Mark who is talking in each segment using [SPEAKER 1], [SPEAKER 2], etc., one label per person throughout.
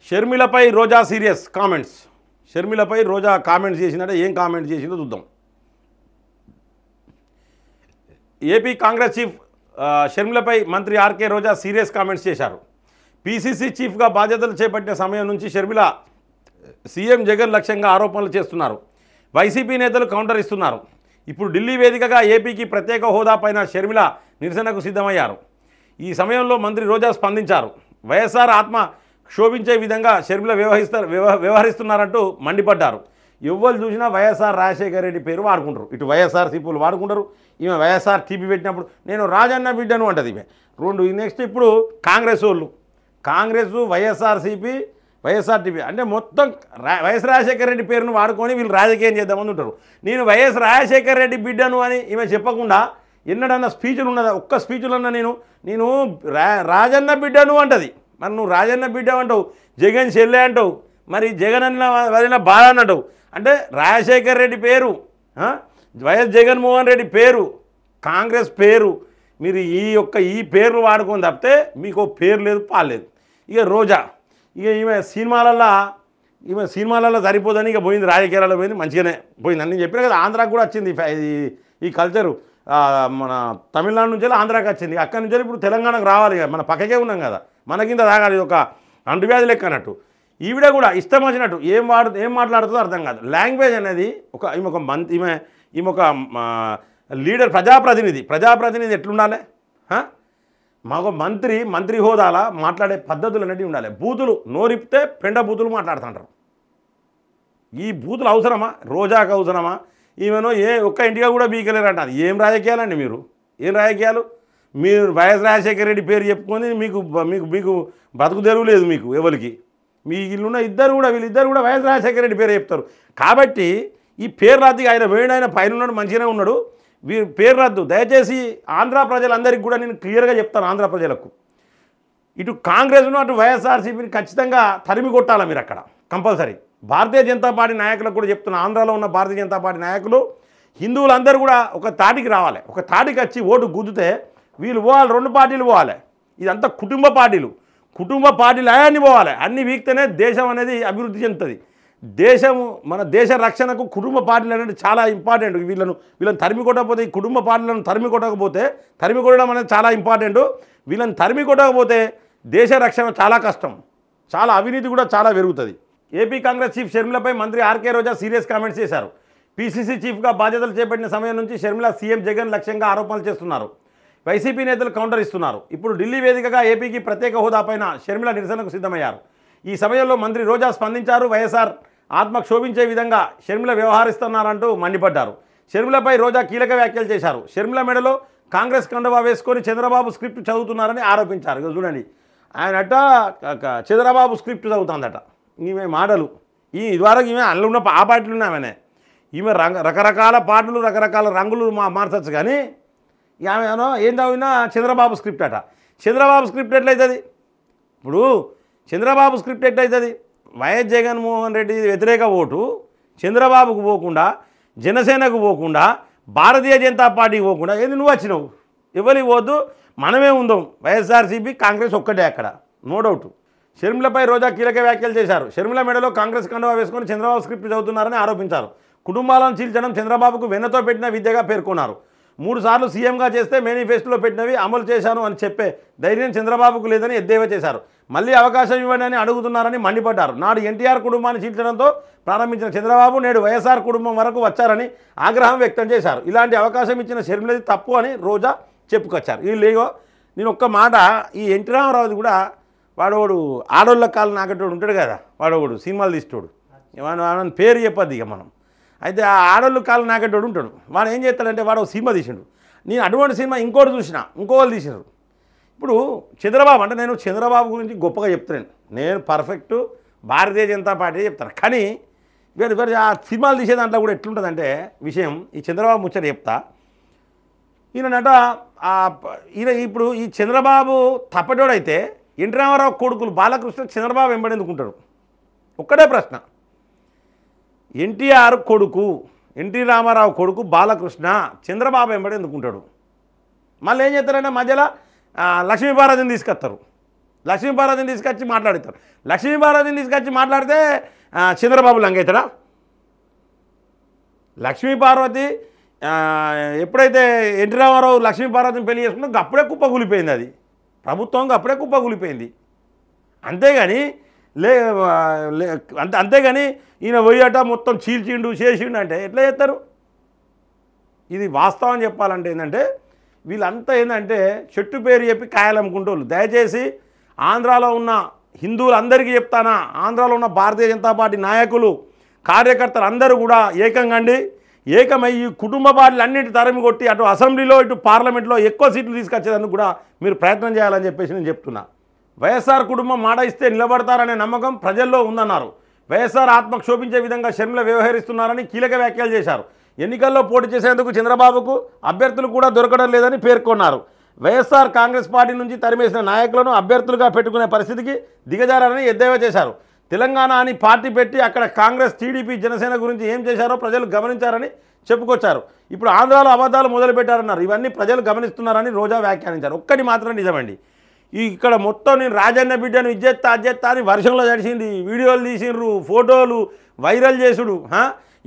[SPEAKER 1] షర్మిలపై రోజా serious comments. షర్మిలపై రోజా comments చేసిందంటే ఏం comments చేసిందో చూద్దాం. ఏపీ కాంగ్రెస్ చీఫ్ షర్మిలపై మంత్రి ఆర్కే రోజా సీరియస్ కామెంట్స్ చేశారు. పీసీసీ చీఫ్గా బాధ్యతలు చేపట్టిన సమయం నుంచి షర్మిల సీఎం జగన్ లక్ష్యంగా ఆరోపణలు చేస్తున్నారు. వైసీపీ నేతలు కౌంటర్ ఇస్తున్నారు. ఇప్పుడు ఢిల్లీ వేదికగా ఏపీకి ప్రత్యేక హోదా పైన షర్మిల నిరసనకు సిద్ధమయ్యారు. ఈ సమయంలో మంత్రి రోజా స్పందించారు. వైఎస్ఆర్ ఆత్మ క్షోభించే విధంగా షర్మిల వ్యవహరిస్తున్నారంటూ మండిపడ్డారు. ఎవ్వరు చూసినా వైఎస్ఆర్ రాజశేఖర రెడ్డి పేరు వాడుకుంటారు. ఇటు వైఎస్ఆర్ సిపులు వాడుకుంటారు. ఈమె వైఎస్ఆర్ టీపీ పెట్టినప్పుడు నేను రాజన్న బిడ్డను అంటది ఈమె. రెండు నెక్స్ట్ ఇప్పుడు కాంగ్రెస్ వాళ్ళు, కాంగ్రెస్ వైఎస్ఆర్సీపీ వైఎస్ఆర్ టీపీ అంటే మొత్తం వైఎస్ రాజశేఖర రెడ్డి పేరును వాడుకొని వీళ్ళు రాజకీయం చేద్దామని ఉంటారు. నేను వైఎస్ రాజశేఖర రెడ్డి బిడ్డను అని ఈమె చెప్పకుండా ఎన్నడన్నా స్పీచ్లు ఉన్నదా? ఒక్క స్పీచ్లన్నా నేను రాజన్న బిడ్డను అంటది. మరి నువ్వు రాజన్న బిడ్డ అంటావు, జగన్ చెల్లె అంటావు, మరి జగన్ అన్న వదిన బాధ అంటావు. అంటే రాజశేఖర రెడ్డి పేరు, వైఎస్ జగన్మోహన్ రెడ్డి పేరు, కాంగ్రెస్ పేరు, మీరు ఈ పేర్లు వాడుకొని తప్పితే మీకు పేరు లేదు, పాలేదు. ఇక రోజా ఈమె సినిమాలలో సరిపోదని ఇక పోయింది, రాజకీయాలలో పోయింది, మంచిగానే పోయింది అని చెప్పిన కదా. ఆంధ్రాకు కూడా వచ్చింది ఈ కల్చరు. మన తమిళనాడు నుంచి ఆంధ్రాకి వచ్చింది, అక్కడి నుంచి ఇప్పుడు తెలంగాణకు రావాలి. మన పక్కకే ఉన్నాం కదా, మనకింత తాగాలి, ఒక అంటువ్యాధి లెక్క అన్నట్టు. ఈవిడ కూడా ఇష్టం వచ్చినట్టు ఏం మాట్లాడుతుందో అర్థం కాదు. లాంగ్వేజ్ అనేది ఈమె ఒక లీడర్, ప్రజాప్రతినిధి ఎట్లుండాలి? మాకు మంత్రి హోదాలా మాట్లాడే పద్ధతులు అనేవి ఉండాలి. బూతులు నోరిపితే పెండ బూతులు మాట్లాడుతుంటారు. ఈ బూతులు అవసరమా? రోజాకు అవసరమా? ఈమెను ఒక్క ఇంటిగా కూడా బీకలేరంట. అది ఏం రాజకీయాలండి? ఏం రాజకీయాలు? మీరు వైఎస్ రాజశేఖర రెడ్డి పేరు చెప్పుకొని మీకు బతుకు తెరువు లేదు మీకు ఎవరికి. మీ వీళ్ళిద్దరు కూడా వైఎస్ రాజశేఖర రెడ్డి పేరు చెప్తారు. కాబట్టి ఈ పేరు రద్దుగా ఆయన వేడి, ఆయన పైన ఉన్నాడు, మంచిగానే ఉన్నాడు, వీరు పేరు రద్దు. దయచేసి ఆంధ్ర ప్రజలందరికీ కూడా నేను క్లియర్గా చెప్తాను. ఆంధ్ర ప్రజలకు ఇటు కాంగ్రెస్ను అటు వైఎస్ఆర్సీపీని ఖచ్చితంగా తరిమి కొట్టాలి మీరు అక్కడ కంపల్సరీ. భారతీయ జనతా పార్టీ నాయకులకు కూడా చెప్తున్నా, ఆంధ్రాలో ఉన్న భారతీయ జనతా పార్టీ నాయకులు, హిందువులందరూ కూడా ఒక తాటికి రావాలి. ఒక తాటికి వచ్చి ఓటు గుద్దితే వీళ్ళు పోవాలి, రెండు పార్టీలు పోవాలి. ఇదంతా కుటుంబ పార్టీలు అన్నీ పోవాలి. అన్ని వీక్తేనే దేశం అనేది అభివృద్ధి చెందుతుంది. మన దేశ రక్షణకు కుటుంబ పార్టీలు అనేది చాలా ఇంపార్టెంట్. వీళ్ళని తరిమి కొట్టకపోతే, ఈ కుటుంబ పార్టీలను తరిమి కొట్టడం అనేది చాలా ఇంపార్టెంట్. వీళ్ళని తరిమి కొట్టకపోతే దేశ రక్షణ చాలా కష్టం, చాలా అవినీతి కూడా చాలా పెరుగుతుంది. ఏపీ కాంగ్రెస్ చీఫ్ షర్మిలపై మంత్రి ఆర్కే రోజా సీరియస్ కామెంట్స్ చేశారు. పీసీసీ చీఫ్గా బాధ్యతలు చేపట్టిన సమయం నుంచి షర్మిల సీఎం జగన్ లక్ష్యంగా ఆరోపణలు చేస్తున్నారు. వైసీపీ నేతలు కౌంటర్ ఇస్తున్నారు. ఇప్పుడు ఢిల్లీ వేదికగా ఏపీకి ప్రత్యేక హోదా పైన షర్మిల నిరసనకు సిద్ధమయ్యారు. ఈ సమయంలో మంత్రి రోజా స్పందించారు. వైఎస్ఆర్ ఆత్మ క్షోభించే విధంగా షర్మిల వ్యవహరిస్తున్నారంటూ మండిపడ్డారు. షర్మిలపై రోజా కీలక వ్యాఖ్యలు చేశారు. షర్మిల మెడలో కాంగ్రెస్ కండువా వేసుకొని చంద్రబాబు స్క్రిప్ట్ చదువుతున్నారని ఆరోపించారు. చూడండి, ఆయనట చంద్రబాబు స్క్రిప్ట్ చదువుతుందట. ఈమె మాటలు ఇదివరకు ఈమె అందులో ఉన్న ఆ పార్టీలు ఉన్నామనే. ఈమె రకరకాల పాటలు, రకరకాల రంగులు మార్చచ్చు, కానీ ఆమె ఏం చదివినా చంద్రబాబు స్క్రిప్ట్ అట. చంద్రబాబు స్క్రిప్ట్ ఎట్లయితుంది? ఇప్పుడు చంద్రబాబు స్క్రిప్ట్ ఎట్లయితుంది? వైఎస్ జగన్మోహన్ రెడ్డి వ్యతిరేక ఓటు చంద్రబాబుకు పోకుండా, జనసేనకు పోకుండా, భారతీయ జనతా పార్టీకి పోకుండా ఏంది నువ్వు వచ్చినావు? ఎవరికి పోద్దు, మనమే ఉందాం. వైఎస్ఆర్సీపీ కాంగ్రెస్ ఒక్కటే అక్కడ, నో డౌట్. షర్మిలపై రోజా కీలక వ్యాఖ్యలు చేశారు. షర్మిల మెడలో కాంగ్రెస్ కండువా వేసుకొని చంద్రబాబు స్క్రిప్ట్ చదువుతున్నారని ఆరోపించారు. కుటుంబాలను చీల్చడం చంద్రబాబుకు వెన్నతో పెట్టిన విద్యగా పేర్కొన్నారు. 3 సార్లు సీఎంగా చేస్తే మేనిఫెస్టోలో పెట్టినవి అమలు చేశాను అని చెప్పే ధైర్యం చంద్రబాబుకు లేదని ఎద్దేవా చేశారు. మళ్ళీ అవకాశం ఇవ్వండి అని అడుగుతున్నారని మండిపడ్డారు. నాడు ఎన్టీఆర్ కుటుంబాన్ని చీల్చడంతో ప్రారంభించిన చంద్రబాబు నేడు వైఎస్ఆర్ కుటుంబం వరకు వచ్చారని ఆగ్రహం వ్యక్తం చేశారు. ఇలాంటి అవకాశం ఇచ్చిన షర్మిలది తప్పు అని రోజా చెప్పుకొచ్చారు. వీళ్ళు నేను ఒక్క మాట, ఈ ఎన్టీ రామారావుది కూడా వాడోడు ఆడోళ్ళ కాలు నాకటోడు ఉంటాడు కదా, వాడోడు సినిమాలు తీస్తాడు, వాడు పేరు చెప్పద్దు ఇక మనం. అయితే ఆ ఆడోళ్ళు కాలు నాకటోడు ఉంటాడు, వాడు ఏం చేస్తాడంటే వాడు సినిమా తీసిండు. నేను అటువంటి సినిమా ఇంకోటి చూసిన, ఇంకోళ్ళు తీసినారు. ఇప్పుడు చంద్రబాబు అంటే నేను చంద్రబాబు గురించి గొప్పగా చెప్తున్నాను, నేను పర్ఫెక్ట్ భారతీయ జనతా పార్టీ చెప్తాను. కానీ వేరు ఆ సినిమాలు తీసే దాంట్లో కూడా ఎట్లుంటుందంటే విషయం, ఈ చంద్రబాబు ముచ్చట చెప్తా. ఈయనట ఇప్పుడు ఈ చంద్రబాబు తప్పటోడైతే ఎన్టీ రామారావు కొడుకులు బాలకృష్ణ చంద్రబాబు వెంబడెందుకుంటాడు? ఒక్కటే ప్రశ్న. ఎన్టీఆర్ కొడుకు, ఎన్టీ రామారావు కొడుకు బాలకృష్ణ చంద్రబాబు వెంబడెందుకుంటాడు? మళ్ళీ ఏం చేస్తారంటే మధ్యలో లక్ష్మీపార్వతిని తీసుకొస్తారు. లక్ష్మీపార్వతిని తీసుకొచ్చి మాట్లాడతారు. లక్ష్మీపార్వతిని తీసుకొచ్చి మాట్లాడితే చంద్రబాబు లంగవుతాడా? లక్ష్మీపార్వతి ఎప్పుడైతే ఎన్టీ రామారావు లక్ష్మీపార్వతిని పెళ్లి చేసుకుంటే అప్పుడే కుప్పకూలిపోయింది, అది ప్రభుత్వం అప్పుడే కుప్పకూలిపోయింది. అంతేగాని అంతేగాని ఈయన పోయాట మొత్తం చీల్చిండు చేసిండు అంటే ఎట్లా చేస్తారు? ఇది వాస్తవం చెప్పాలంటే ఏంటంటే వీళ్ళంతా ఏంటంటే చెట్టు పేరు చెప్పి కాయలు అమ్ముకుంటోళ్ళు. దయచేసి ఆంధ్రాలో ఉన్న హిందువులందరికీ చెప్తానా, ఆంధ్రాలో ఉన్న భారతీయ జనతా పార్టీ నాయకులు కార్యకర్తలు అందరూ కూడా ఏకంగండి, ఏకమై ఈ కుటుంబ పార్టీలు అన్నింటి తరిమి కొట్టి అటు అసెంబ్లీలో ఇటు పార్లమెంట్లో ఎక్కువ సీట్లు తీసుకొచ్చేందుకు కూడా మీరు ప్రయత్నం చేయాలని చెప్పేసి నేను చెప్తున్నా. వైఎస్ఆర్ కుటుంబం మాట ఇస్తే నిలబడతారనే నమ్మకం ప్రజల్లో ఉందన్నారు. వైఎస్ఆర్ ఆత్మ క్షోభించే విధంగా షర్మిల వ్యవహరిస్తున్నారని కీలక వ్యాఖ్యలు చేశారు. ఎన్నికల్లో పోటీ చేసేందుకు చంద్రబాబుకు అభ్యర్థులు కూడా దొరకడం లేదని పేర్కొన్నారు. వైఎస్ఆర్ కాంగ్రెస్ పార్టీ నుంచి తరిమేసిన నాయకులను అభ్యర్థులుగా పెట్టుకునే పరిస్థితికి దిగజారని ఎద్దేవా చేశారు. తెలంగాణ అని పార్టీ పెట్టి అక్కడ కాంగ్రెస్, టీడీపీ, జనసేన గురించి ఏం చేశారో ప్రజలు గమనించారని చెప్పుకొచ్చారు. ఇప్పుడు ఆంధ్రాలో అబద్ధాలు మొదలుపెట్టారన్నారు. ఇవన్నీ ప్రజలు గమనిస్తున్నారని రోజా వ్యాఖ్యానించారు. ఒక్కటి మాత్రం నిజమండి, ఇక్కడ మొత్తం నేను రాజన్న బిడ్డను ఇజ్జెత్తా అజ్జెత్తా అని వర్షంలో తడిసింది, వీడియోలు తీసిండ్రు, ఫోటోలు వైరల్ చేసుడు.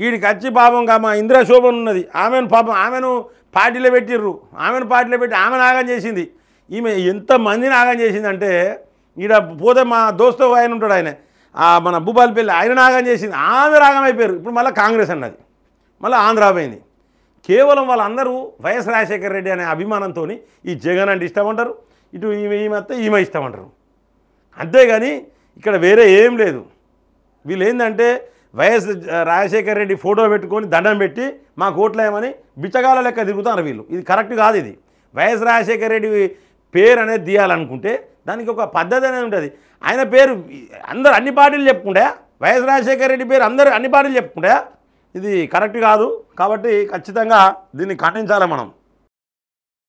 [SPEAKER 1] వీడికి వచ్చి పాపంగా మా ఇంద్రశోభన్ ఉన్నది, ఆమెను పాపం ఆమెను పార్టీలో పెట్టిర్రు, ఆమెను పార్టీలో పెట్టి ఆమె నాగం చేసింది. ఈమె ఎంతమందిని నాగం చేసిందంటే ఈడ పోతే మా దోస్తు ఆయన ఉంటాడు, ఆయన మన భూపాలపల్లి, ఆయన నాగం చేసింది, ఆమె రాగం అయిపోయారు. ఇప్పుడు మళ్ళీ కాంగ్రెస్ అన్నది, మళ్ళీ ఆంధ్ర పోయింది. కేవలం వాళ్ళందరూ వైఎస్ రాజశేఖర రెడ్డి అనే అభిమానంతో ఈ జగన్ అంటే ఇష్టమంటారు, ఇటు ఈమె ఇష్టమంటారు. అంతేగాని ఇక్కడ వేరే ఏం లేదు. వీళ్ళు ఏంటంటే వైఎస్ రాజశేఖర రెడ్డి ఫోటో పెట్టుకొని దండం పెట్టి మాకు ఓట్లేయమని బిచ్చగాల లెక్క తిరుగుతారు వీళ్ళు. ఇది కరెక్ట్ కాదు. ఇది వైఎస్ రాజశేఖర రెడ్డి పేరు అనేది తీయాలనుకుంటే దానికి ఒక పద్ధతి అనేది ఉంటుంది. ఆయన పేరు అందరు అన్ని పార్టీలు చెప్పుకుంటా, వైఎస్ రాజశేఖర రెడ్డి పేరు అందరూ అన్ని పార్టీలు చెప్పుకుంటా, ఇది కరెక్ట్ కాదు. కాబట్టి ఖచ్చితంగా దీన్ని ఖండించాలి మనం.